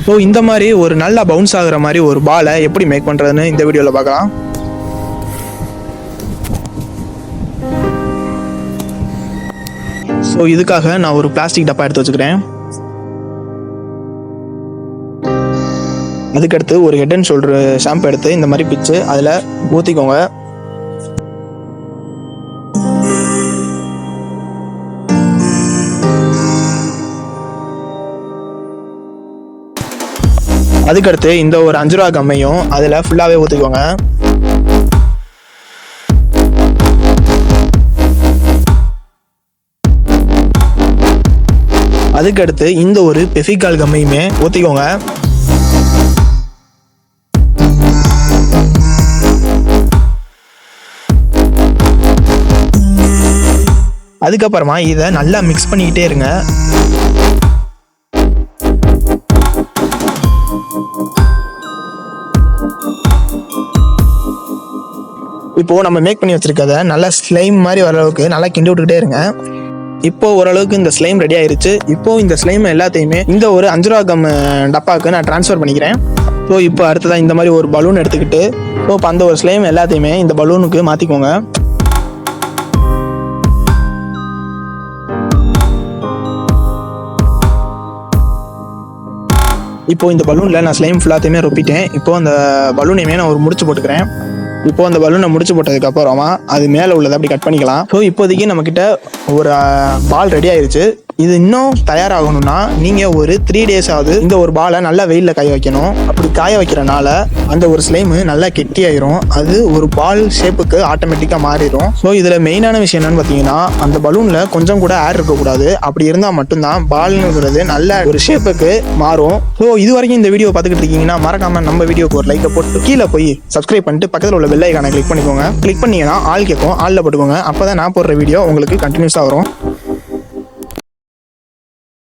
So இந்த மாதிரி ஒரு நல்லா பவுன்ஸ் ஆகுற மாதிரி ஒரு பாலை எப்படி மேக் பண்ணுறதுன்னு இந்த வீடியோவில் பார்க்கலாம். ஸோ இதுக்காக நான் ஒரு பிளாஸ்டிக் டப்பா எடுத்து வச்சுக்கிறேன். அதுக்கடுத்து ஒரு ஹெட் அண்ட் ஷோல்டர் ஷாம்பு எடுத்து இந்த மாதிரி பிச்சு அதில் ஊற்றிக்கோங்க. அதுக்கடுத்து இந்த ஒரு 5 ரூபா கம்மையும் அதில் ஃபுல்லாகவே ஊற்றிக்கோங்க. அதுக்கடுத்து இந்த ஒரு பெஃபிகால் கம்மையுமே ஊற்றிக்கோங்க. அதுக்கப்புறமா இதை நல்லா மிக்ஸ் பண்ணிக்கிட்டே இருங்க. இப்போது நம்ம மேக் பண்ணி வச்சுருக்கதை நல்லா ஸ்லைம் மாதிரி வர அளவுக்கு நல்லா கிண்டி விட்டுக்கிட்டே இருங்க. இப்போது ஓரளவுக்கு இந்த ஸ்லைம் ரெடி ஆயிருச்சு. இப்போது இந்த ஸ்லைம் எல்லாத்தையுமே இந்த ஒரு 5 ரூபா கம் டப்பாவுக்கு நான் ட்ரான்ஸ்ஃபர் பண்ணிக்கிறேன். ஸோ இப்போ அடுத்ததான் இந்த மாதிரி ஒரு பலூன் எடுத்துக்கிட்டு ஸோ இப்போ அந்த ஒரு ஸ்லைம் எல்லாத்தையுமே இந்த பலூனுக்கு மாற்றிக்கோங்க. இப்போது இந்த பலூனில் நான் ஸ்லைம் ஃபுல்லாத்தையுமே ரொப்பிட்டேன். இப்போது அந்த பலூனையுமே நான் ஒரு முடிச்சு போட்டுக்கிறேன். இப்போ அந்த பலூனை முடிச்சு போட்டதுக்கு அப்புறமா அது மேலே உள்ளதை அப்படி கட் பண்ணிக்கலாம். ஸோ இப்போதைக்கு நம்மக்கிட்ட ஒரு பால் ரெடி ஆயிருச்சு. இது இன்னும் தயாராகணும்னா நீங்கள் ஒரு 3 days ஆகுது இந்த ஒரு பாலை நல்லா வெயிலில் காய வைக்கணும். அப்படி காய வைக்கிறனால அந்த ஒரு ஸ்லைமு நல்லா கெட்டியாயிரும். அது ஒரு பால் ஷேப்புக்கு ஆட்டோமேட்டிக்காக மாறிடும். ஸோ இதில் மெயினான விஷயம் என்னன்னு பார்த்தீங்கன்னா அந்த பலூனில் கொஞ்சம் கூட ஏர் இருக்கக்கூடாது. அப்படி இருந்தால் மட்டும்தான் பால்னுங்கிறது நல்ல ஒரு ஷேப்புக்கு மாறும். ஸோ இது வரைக்கும் இந்த வீடியோ பார்த்துக்கிட்டு இருக்கீங்கன்னா மறக்காம நம்ம வீடியோக்கு ஒரு லைக்கை போட்டு கீழே போய் சப்ஸ்கிரைப் பண்ணிட்டு பக்கத்தில் உள்ள பெல் ஐகானை கிளிக் பண்ணிக்கோங்க. கிளிக் பண்ணீங்கன்னா ஆல் கேட்கும், ஆளில் போட்டுக்கோங்க. அப்போ தான் நான் போடுற வீடியோ உங்களுக்கு கண்டினியூஸாக வரும்.